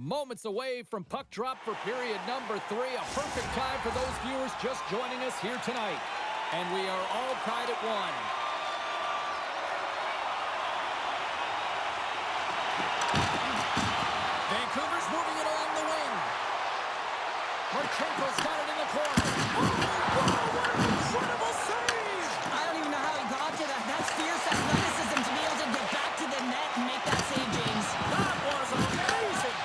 Moments away from puck drop for period number 3. A perfect time for those viewers just joining us here tonight. And we are all tied at 1. Vancouver's moving it along the wing. Marchenko's got it in the corner. Oh, what an incredible save! I don't even know how he got to that. That's fierce athleticism to be able to get back to the net and make that save, James. That was amazing!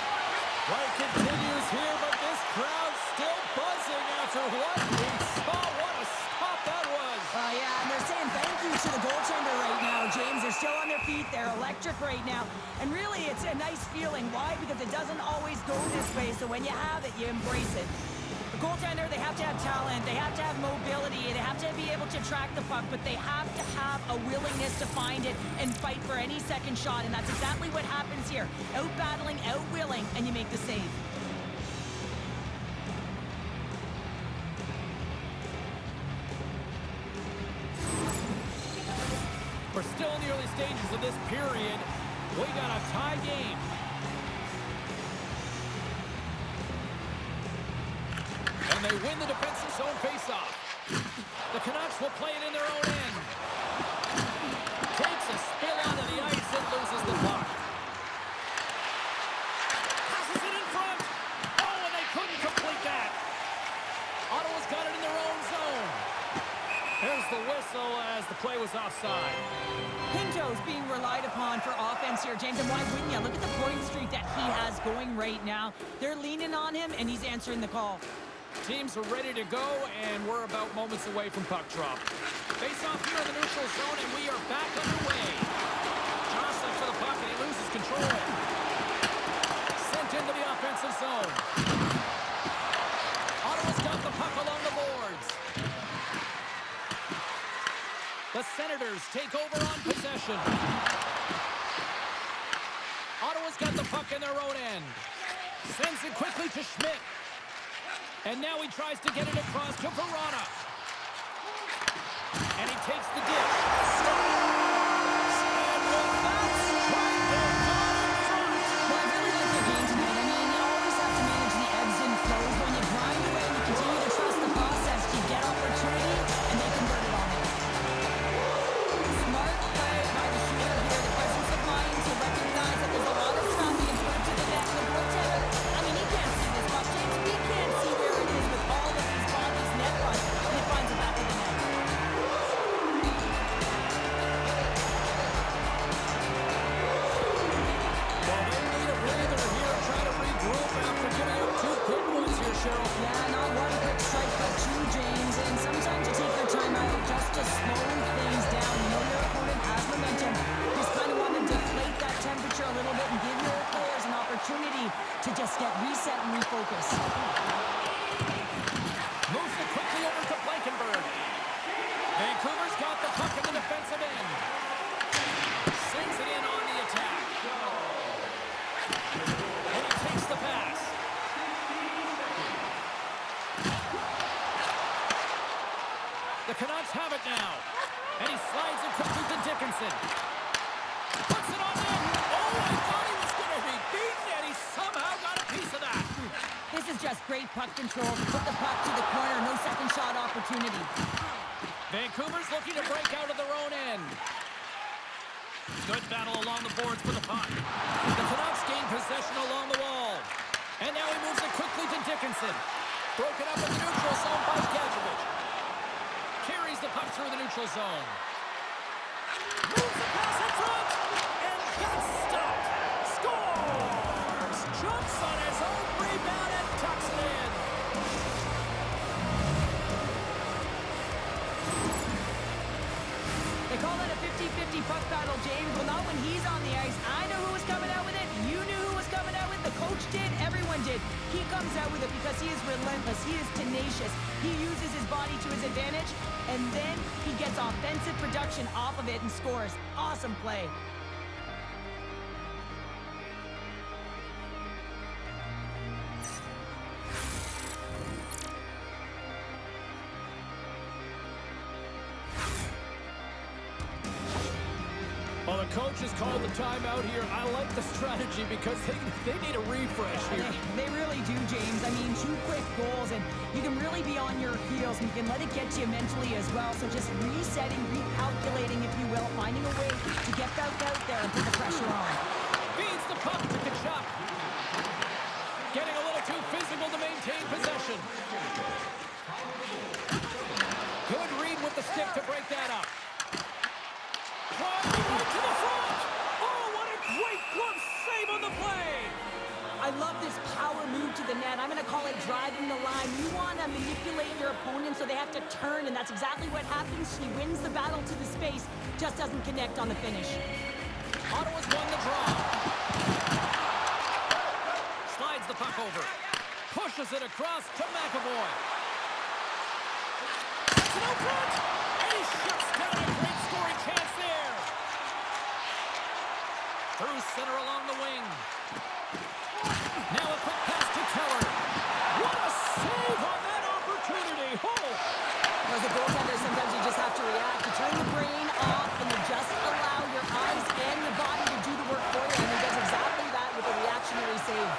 Play continues here, but this crowd's still buzzing after what we saw. What a stop that was! Yeah, and they're saying thank you to the goaltender right now, James. They're still on their feet. They're electric right now. And really, it's a nice feeling. Why? Because it doesn't always go this way, so when you have it, you embrace it. The goaltender, they have to have talent, they have to have mobility, they have to be able to track the puck, but they have to have a willingness to find it and fight for any second shot, and that's exactly what happens here. Out-battling, out-willing, and you make the save. We're still in the early stages of this period. We got a tie game. And they win the defensive zone faceoff. The Canucks will play it in their own end. Takes a spill onto the ice and loses the puck. Passes it in front. Oh, and they couldn't complete that. Ottawa's got it in their own zone. There's the whistle as the play was offside. Pinto's being relied upon for offense here, James, and why wouldn't you? Look at the point streak that he has going right now. They're leaning on him, and he's answering the call. Teams are ready to go, and we're about moments away from puck drop. Face off here in the neutral zone, and we are back underway. Jostling for the puck, and he loses control. Sent into the offensive zone. Ottawa's got the puck along the boards. The Senators take over on possession. Ottawa's got the puck in their own end. Sends it quickly to Schmidt. And now he tries to get it across to Verona. And he takes the dish. Scores! And with that strike, they're gone in front. Well, I really like their game tonight. I mean, you always have to manage the ebbs and flows. When you grind away and you continue to trust the process, you get opportunity, and they convert it on it. Smart play by the shooter here. The presence of mind to recognize that there's a lot of stuff being put to the net. The goaltender, I mean, he can't see this puck, James. He can't see where it is with all of these bodies net front, and he finds it back in the net. Well, they need a breather here and try to regroup after giving up 2 quick ones here, Cheryl. Yeah, not one quick strike, but 2, James. And sometimes you take your time out just to slow things down. You know your opponent has momentum. Just kind of want to deflate that temperature a little bit and give your players an opportunity to just get reset and refocus. Moves it quickly over to Blankenberg. Vancouver's got the puck in the defensive end. Sends it in on the attack. And he takes the pass. The Canucks have it now. And he slides it quickly to Dickinson. Puts it on in. Oh, I thought he was going to be beaten, and he somehow got a piece of that. This is just great puck control. Put the puck to the corner. No second shot opportunity. Vancouver's looking to break out of their own end. Good battle along the boards for the puck. The Canucks gain possession along the wall. And now he moves it quickly to Dickinson. Broken up in the neutral zone by Gadjevich. Carries the puck through the neutral zone. Moves the pass in front. And gets stopped. Scores! Jumps on his own rebound and tucks it in. They call that a 50-50 puck battle, James. Well, not when he's on the ice. I know who was coming out with it. You knew who was coming out with it. The coach did. Everyone did. He comes out with it because he is relentless. He is tenacious. He uses his body to his advantage, and then he gets offensive production off of it and scores. Awesome play. Well, The coach has called the timeout here. I like the strategy because they need a refresh here. They really do, James. I mean, 2 quick goals, and you can really be on your heels, and you can let it get to you mentally as well. So just resetting, recalculating, if you will, finding a way to get back out there and put the pressure on. Feeds the puck to Kachuk. Getting a little too physical to maintain possession. Good read with the stick to break that up. Driving right to the front. Oh, what a great glove save on the play. I love this power move to the net. I'm going to call it driving the line. You want to manipulate your opponent so they have to turn, and that's exactly what happens. He wins the battle to the space, just doesn't connect on the finish. Ottawa's won the draw. Slides the puck over. Pushes it across to McAvoy. It's an open, and he shuts down a great scoring chance there. Through center along the wing. Now a quick pass to Keller. What a save on that opportunity. Oh! As a goaltender, sometimes you just have to react. You turn the brain off and you just allow your eyes and your body to do the work for you, and he does exactly that with a reactionary save.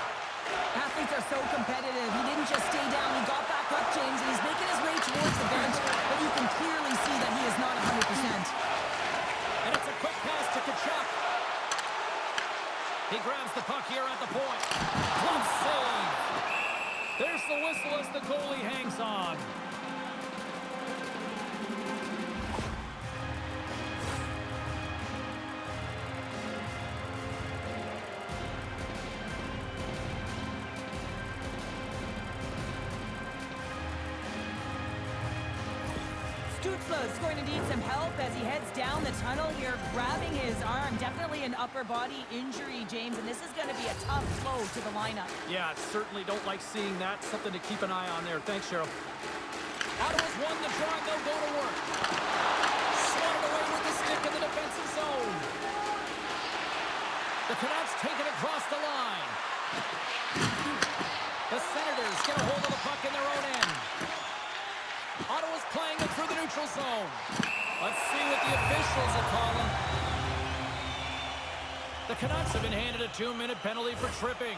Athletes are so competitive. He didn't just stay down. He got back up, James, and he's making his way towards the bench, but you can clearly see that he is not 100%. And it's a quick pass to Kachuk. He grabs the puck here at the point. Glove save. There's the whistle as the goalie hangs on. Stützle is going to need some help as he heads down the tunnel here, grabbing his arm. Definitely an upper body injury, James, and this is going to be a tough blow to the lineup. Yeah, certainly don't like seeing that. Something to keep an eye on there. Thanks, Cheryl. Ottawa's won the draw. They'll go to work. Swatted away with the stick in the defensive zone. The Canucks take it across the line. The Senators get a hold of the puck in their own end. Ottawa's playing it through the neutral zone. Let's see what the officials are calling. The Canucks have been handed a 2-minute penalty for tripping.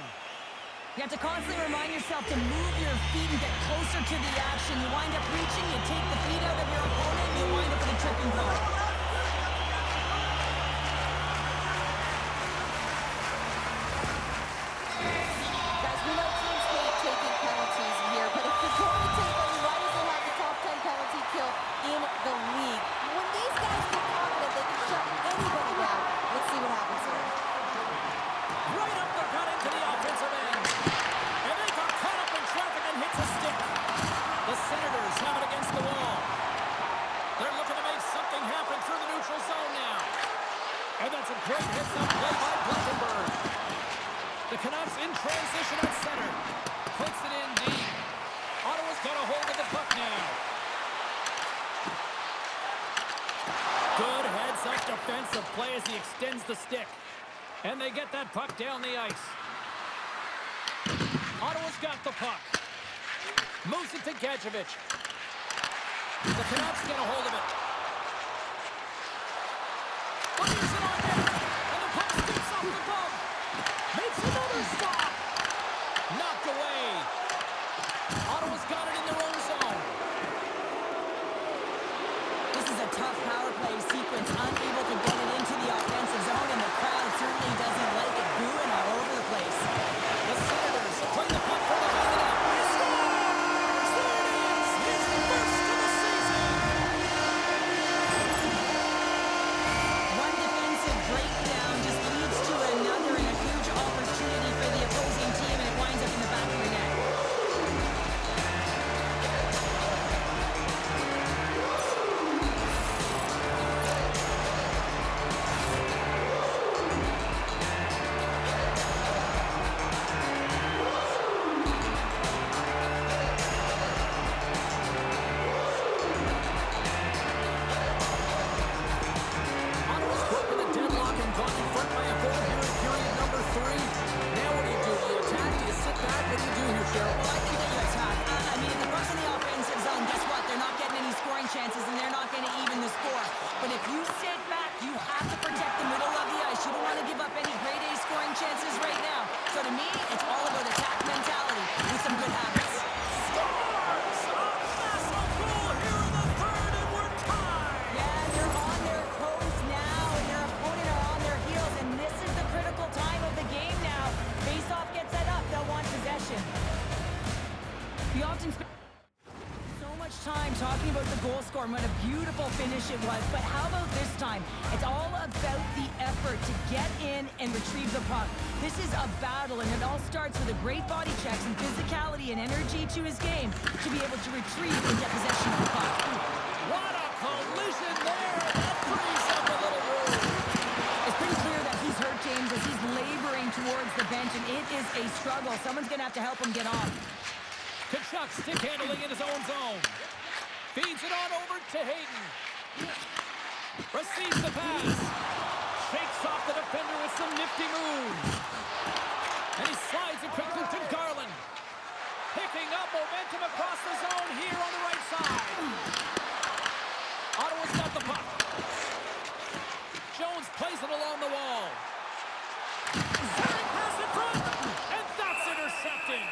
You have to constantly remind yourself to move your feet and get closer to the action. You wind up reaching, you take the feet out of your opponent, and you wind up with a tripping call. Guys, we know teams hate taking penalties here, but if you're going to take them, you might as well have the top 10 penalty kill in the league. When these guys get confident, they can shut anybody down. Let's see what happens here. Right up the gut into the offensive end. And they got caught up in traffic and hits a stick. The Senators have it against the wall. They're looking to make something happen through the neutral zone now. And that's a great hits-up play by Blankenberg. The Canucks in transition at center. Puts it in deep. Ottawa's got a hold of the puck now. Good heads-up defensive play as he extends the stick. And they get that puck down the ice. Ottawa's got the puck. Moves it to Gadjevich. The Canucks get a hold of it. Fires it on net. And the puck skips off the glove. Makes another stop. Knocked away. Ottawa's got it in their own zone. This is a tough power play sequence, unable to get it into the offensive zone, and the crowd certainly doesn't like it, booing all over the place. The Senators play the puck from behind the net. He scores! There it is! His first of the season! One defensive breakdown just leads to another and a huge opportunity for the opposing team, and it winds up in the back of the net. the goal scorer and what a beautiful finish it was. But how about this time? It's all about the effort to get in and retrieve the puck. This is a battle, and it all starts with a great body checks and physicality and energy to his game to be able to retrieve and get possession of the puck. What a collision there! That frees up a little room. It's pretty clear that he's hurt, James, as he's laboring towards the bench, and it is a struggle. Someone's going to have to help him get off. Kachuk stick handling in his own zone. Feeds it on over to Hayden. Receives the pass. Shakes off the defender with some nifty moves. And he slides it quickly to Garland. Picking up momentum across the zone here on the right side. Ottawa's got the puck. Jones plays it along the wall. Zach pass in front. And that's intercepted.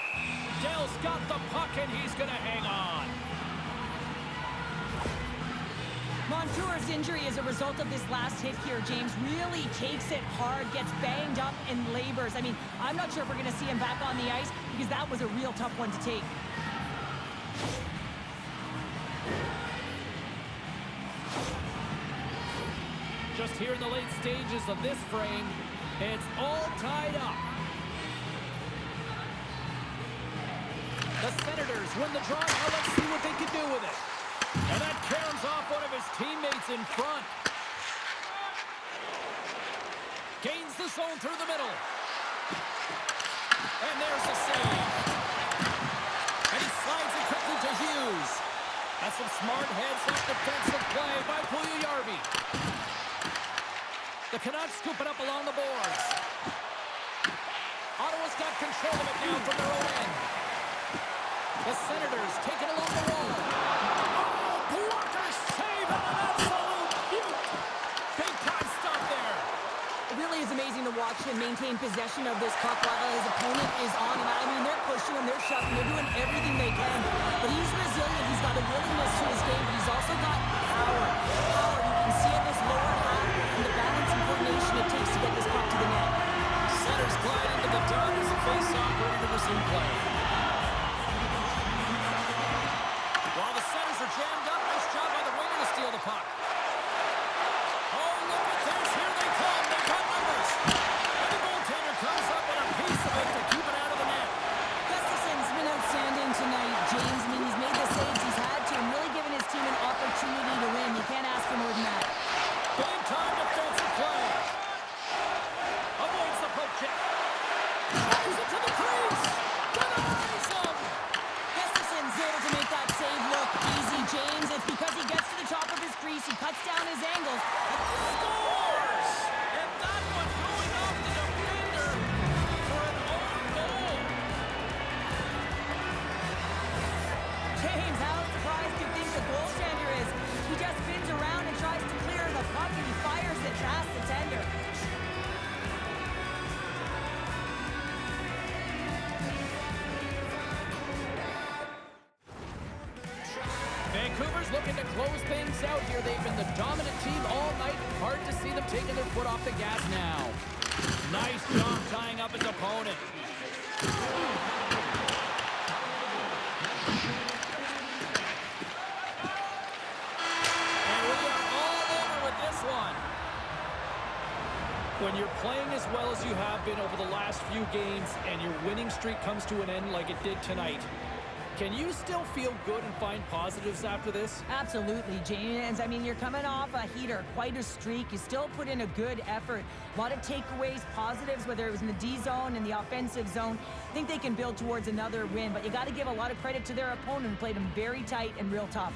Dell's got the puck and he's going to hang on. Montour's injury as a result of this last hit here, James, really takes it hard, gets banged up and labors. I mean, I'm not sure if we're going to see him back on the ice because that was a real tough one to take. Just here in the late stages of this frame, it's all tied up. The Senators win the draw. Now let's see what they can do with it. And that caroms off one of his teammates in front. Gains the zone through the middle. And there's the save. And he slides it quickly to Hughes. That's some smart heads-up defensive play by Puljujarvi. The Canucks scoop it up along the boards. Ottawa's got control of it now from their own end. The Senators take it along the wall. Oh, blocker save and an absolute beaut. Big time stop there. It really is amazing to watch him maintain possession of this puck while his opponent is on him. I mean, they're pushing him, they're shoving, they're doing everything they can. But he's resilient, he's got a willingness to his game, but he's also got power. Power, you can see in this lower half and the balance and coordination it takes to get this puck to the net. Centers glide into the dot as the face-off ready to resume play. While the centers are jammed up, nice job by the winger to steal the puck. Oh, look at this. Here they come. They've got numbers. And the goaltender comes up with a piece of it to keep it out of the net. Gustafson's been outstanding tonight, James. I mean, he's made the saves he's had to and really given his team an opportunity to win. You can't ask for more than that. Big time defensive play. Avoids the poke check. Drives it to the crease. Denies him. Gustafson's able to make that save look easy, James. It's because he gets to the top of his crease, he cuts down his angles. Scores! And that one going off the defender for an own goal. James, how surprised do you think the goaltender is? He just spins around and tries to clear the puck, and he fires it past the tender. Vancouver's looking to close things out here. They've been the dominant team all night. Hard to see them taking their foot off the gas now. Nice job tying up his opponent. And we are all over with this one. When you're playing as well as you have been over the last few games and your winning streak comes to an end like it did tonight, can you still feel good and find positives after this? Absolutely, James. I mean, you're coming off a heater, quite a streak. You still put in a good effort. A lot of takeaways, positives, whether it was in the D zone and the offensive zone. I think they can build towards another win, but you got to give a lot of credit to their opponent who played them very tight and real tough.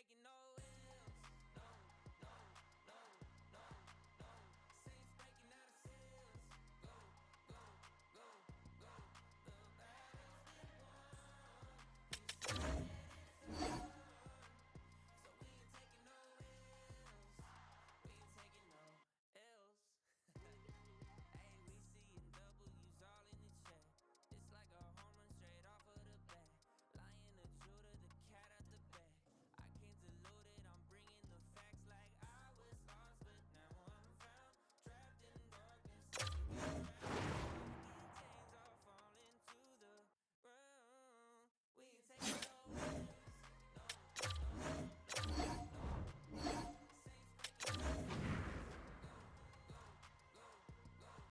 taking no